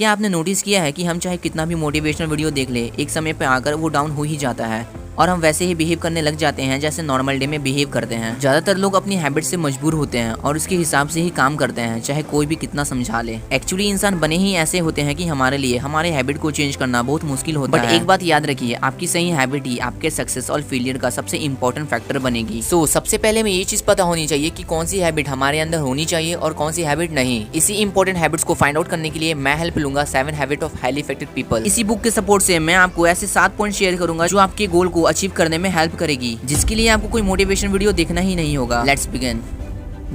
क्या आपने नोटिस किया है कि हम चाहे कितना भी मोटिवेशनल वीडियो देख ले, एक समय पे आकर वो डाउन हो ही जाता है और हम वैसे ही बिहेव करने लग जाते हैं जैसे नॉर्मल डे में बिहेव करते हैं। ज्यादातर लोग अपनी हैबिट से मजबूर होते हैं और उसके हिसाब से ही काम करते हैं, चाहे कोई भी कितना समझा ले। एक्चुअली इंसान बने ही ऐसे होते हैं कि हमारे लिए हमारे हैबिट को चेंज करना बहुत मुश्किल होता है। बट एक बात याद रखिए, आपकी सही हैबिट ही आपके सक्सेस और फेलियर का सबसे इंपॉर्टेंट फैक्टर बनेगी। सो सबसे पहले हमें ये चीज पता होनी चाहिए कि कौन सी हैबिट हमारे अंदर होनी चाहिए और कौन सी हैबिट नहीं। इसी इंपॉर्टेंट हैबिट्स को फाइंड आउट करने के लिए मैं हेल्प लूंगा 7 habit of highly effective people. इसी बुक के सपोर्ट से मैं आपको ऐसे 7 पॉइंट शेयर करूंगा जो आपके गोल को अचीव करने में हेल्प करेगी, जिसके लिए आपको कोई मोटिवेशन वीडियो देखना ही नहीं होगा। Let's begin.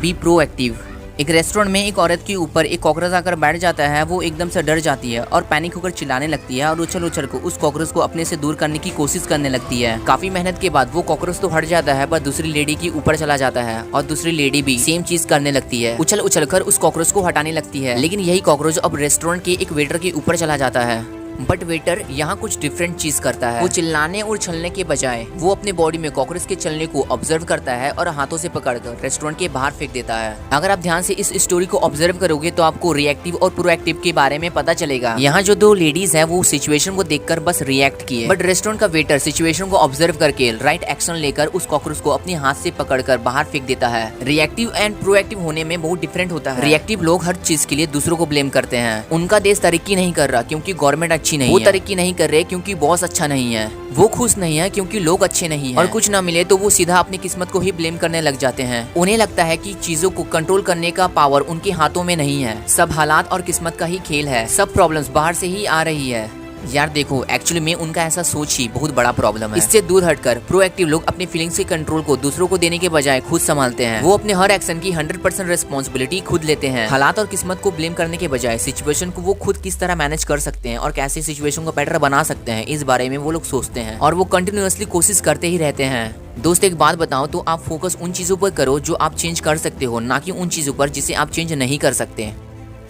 Be proactive. एक रेस्टोरेंट में एक औरत के ऊपर एक कॉकरोच आकर बैठ जाता है। वो एकदम से डर जाती है और पैनिक होकर चिल्लाने लगती है और उछल उछल को उस कॉकरोच को अपने से दूर करने की कोशिश करने लगती है। काफी मेहनत के बाद वो कॉकरोच तो हट जाता है पर दूसरी लेडी के ऊपर चला जाता है और दूसरी लेडी भी सेम चीज करने लगती है, उछल उछल कर उस कॉकरोच को हटाने लगती है। लेकिन यही कॉकरोच अब रेस्टोरेंट के एक वेटर के ऊपर चला जाता है। बट वेटर यहाँ कुछ डिफरेंट चीज करता है। वो चिल्लाने और उछलने के बजाय वो अपने बॉडी में कॉकरोच के चलने को ऑब्जर्व करता है और हाथों से पकड़कर रेस्टोरेंट के बाहर फेंक देता है। अगर आप ध्यान से इस स्टोरी को ऑब्जर्व करोगे तो आपको रिएक्टिव और प्रोएक्टिव के बारे में पता चलेगा। यहाँ जो 2 लेडीज है वो सिचुएशन को देखकर बस रिएक्ट किए, बट रेस्टोरेंट का वेटर सिचुएशन को ऑब्जर्व करके राइट एक्शन लेकर उस कॉकरोच को अपने हाथ से पकड़कर बाहर फेंक देता है। रिएक्टिव एंड प्रोएक्टिव होने में बहुत डिफरेंट होता है। रिएक्टिव लोग हर चीज के लिए दूसरों को ब्लेम करते हैं। उनका देश तरक्की नहीं कर रहा क्योंकि गवर्नमेंट अच्छी नहीं है, वो तरक्की नहीं कर रहे क्योंकि बॉस अच्छा नहीं है, वो खुश नहीं है क्योंकि लोग अच्छे नहीं हैं, और कुछ ना मिले तो वो सीधा अपनी किस्मत को ही ब्लेम करने लग जाते हैं। उन्हें लगता है कि चीजों को कंट्रोल करने का पावर उनके हाथों में नहीं है, सब हालात और किस्मत का ही खेल है, सब प्रॉब्लम्स बाहर से ही आ रही है। यार देखो, एक्चुअली में उनका ऐसा सोच ही बहुत बड़ा प्रॉब्लम है। इससे दूर हटकर प्रोएक्टिव लोग अपने फीलिंग्स के कंट्रोल को दूसरों को देने के बजाय खुद संभालते हैं। वो अपने हर एक्शन की 100% रिस्पॉन्सिबिलिटी खुद लेते हैं। हालात और किस्मत को ब्लेम करने के बजाय सिचुएशन को वो खुद किस तरह मैनेज कर सकते हैं और कैसे सिचुएशन को बेटर बना सकते हैं, इस बारे में वो लोग सोचते हैं और वो कंटिन्यूअसली कोशिश करते ही रहते हैं। दोस्त एक बात बताओ, तो आप फोकस उन चीजों पर करो जो आप चेंज कर सकते हो, ना कि उन चीजों पर जिसे आप चेंज नहीं कर सकते।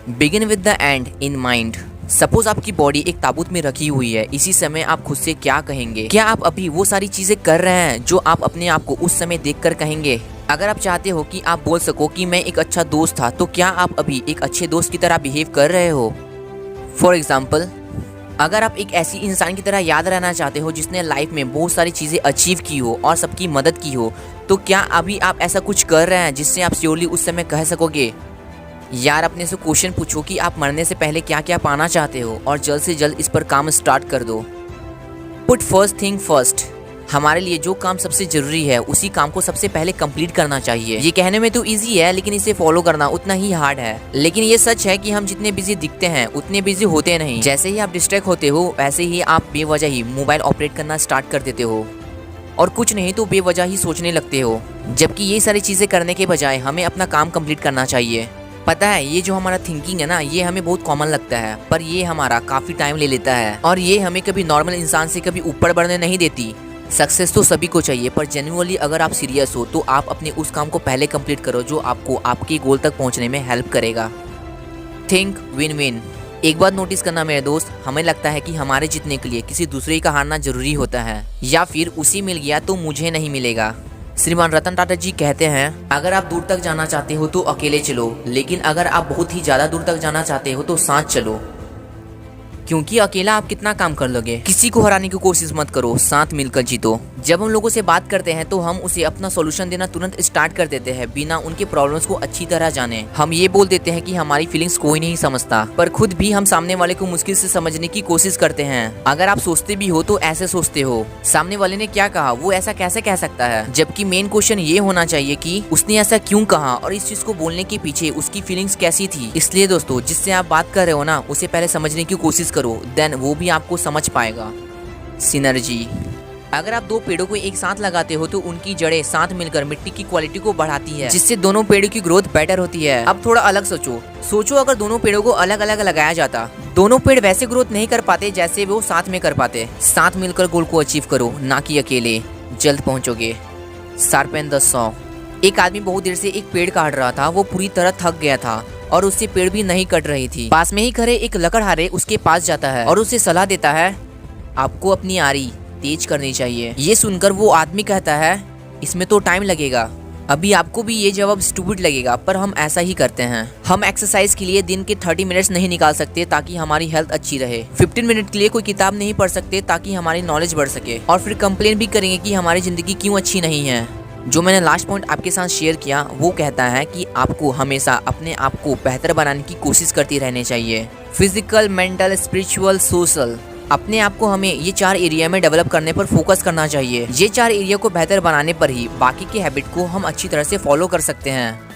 Begin with the and in mind. Suppose आपकी बॉडी एक ताबूत में रखी हुई है, इसी समय आप खुद से क्या कहेंगे? क्या आप अभी वो सारी चीजें कर रहे हैं जो आप अपने आप को उस समय देखकर कहेंगे? अगर आप चाहते हो कि आप बोल सको कि मैं एक अच्छा दोस्त था, तो क्या आप अभी एक अच्छे दोस्त की तरह बिहेव कर रहे हो? फॉर एग्जाम्पल, अगर आप एक ऐसी इंसान की तरह याद रहना चाहते हो जिसने लाइफ में बहुत सारी चीजें अचीव की हो और सबकी मदद की हो, तो क्या अभी आप ऐसा कुछ कर रहे हैं जिससे आप श्योरली उस समय कह सकोगे? यार अपने से क्वेश्चन पूछो कि आप मरने से पहले क्या क्या पाना चाहते हो और जल्द से जल्द इस पर काम स्टार्ट कर दो। Put first thing first. हमारे लिए जो काम सबसे जरूरी है उसी काम को सबसे पहले कंप्लीट करना चाहिए। ये कहने में तो इजी है लेकिन इसे फॉलो करना उतना ही हार्ड है। लेकिन ये सच है कि हम जितने बिजी दिखते हैं उतने बिजी होते नहीं। जैसे ही आप डिस्ट्रैक्ट होते हो वैसे ही आप बेवजह ही मोबाइल ऑपरेट करना स्टार्ट कर देते हो और कुछ नहीं तो बेवजह ही सोचने लगते हो, जबकि ये सारी चीजें करने के बजाय हमें अपना काम कंप्लीट करना चाहिए। पता है, ये जो हमारा थिंकिंग है ना, ये हमें बहुत कॉमन लगता है, पर ये हमारा काफी टाइम ले लेता है और ये हमें कभी नॉर्मल इंसान से कभी ऊपर बढ़ने नहीं देती। सक्सेस तो सभी को चाहिए, पर जेन्युइनली अगर आप सीरियस हो तो आप अपने उस काम को पहले कंप्लीट करो जो आपको आपके गोल तक पहुंचने में हेल्प करेगा। Think win win. एक बात नोटिस करना मेरे दोस्त, हमें लगता है कि हमारे जीतने के लिए किसी दूसरे का हारना जरूरी होता है, या फिर उसी मिल गया तो मुझे नहीं मिलेगा। श्रीमान रतन टाटा जी कहते हैं, अगर आप दूर तक जाना चाहते हो तो अकेले चलो, लेकिन अगर आप बहुत ही ज्यादा दूर तक जाना चाहते हो तो साथ चलो, क्योंकि अकेला आप कितना काम कर लोगे। किसी को हराने की कोशिश मत करो, साथ मिलकर जीतो। जब हम लोगों से बात करते हैं तो हम उसे अपना सॉल्यूशन देना तुरंत स्टार्ट कर देते हैं बिना उनके प्रॉब्लम्स को अच्छी तरह जाने। हम ये बोल देते हैं कि हमारी फीलिंग्स कोई नहीं समझता, पर खुद भी हम सामने वाले को मुश्किल से समझने की कोशिश करते हैं। अगर आप सोचते भी हो तो ऐसे सोचते हो, सामने वाले ने क्या कहा, वो ऐसा कैसे कह सकता है, जबकि मेन क्वेश्चन ये होना चाहिए कि उसने ऐसा क्यों कहा और इस चीज को बोलने के पीछे उसकी फीलिंग्स कैसी थी। इसलिए दोस्तों, जिससे आप बात कर रहे हो ना, उसे पहले समझने की कोशिश करो, देन वो भी आपको समझ पाएगा। सिनर्जी। अगर आप 2 पेड़ों को एक साथ लगाते हो तो उनकी जड़ें साथ मिलकर मिट्टी की क्वालिटी को बढ़ाती है, जिससे दोनों पेड़ों की ग्रोथ बेटर होती है। अब थोड़ा अलग सोचो अगर दोनों पेड़ों को अलग अलग लगाया जाता, दोनों पेड़ वैसे ग्रोथ नहीं कर पाते जैसे वो साथ में कर पाते। साथ मिलकर गोल को अचीव करो, ना कि अकेले, जल्द पहुंचोगे। Sharpen the saw. एक आदमी बहुत देर से एक पेड़ काट रहा था, वो पूरी तरह थक गया था और उससे पेड़ भी नहीं कट रही थी। पास में ही खड़े एक लकड़हारे उसके पास जाता है और उसे सलाह देता है, आपको अपनी आरी तेज करनी चाहिए। ये सुनकर वो आदमी कहता है, इसमें तो टाइम लगेगा। अभी आपको भी ये जवाब स्टूपिड लगेगा, पर हम ऐसा ही करते हैं। हम एक्सरसाइज के लिए दिन के 30 मिनट्स नहीं निकाल सकते ताकि हमारी हेल्थ अच्छी रहे। 15 मिनट के लिए कोई किताब नहीं पढ़ सकते ताकि हमारी नॉलेज बढ़ सके, और फिर कंप्लेन भी करेंगे कि हमारी जिंदगी क्यों अच्छी नहीं है। जो मैंने लास्ट पॉइंट आपके साथ शेयर किया वो कहता है कि आपको हमेशा अपने आप को बेहतर बनाने की कोशिश करती रहनी चाहिए। फिजिकल, मेंटल, स्पिरिचुअल, सोशल, अपने आप को हमें ये 4 एरिया में डेवलप करने पर फोकस करना चाहिए। ये 4 एरिया को बेहतर बनाने पर ही बाकी के हैबिट को हम अच्छी तरह से फॉलो कर सकते हैं।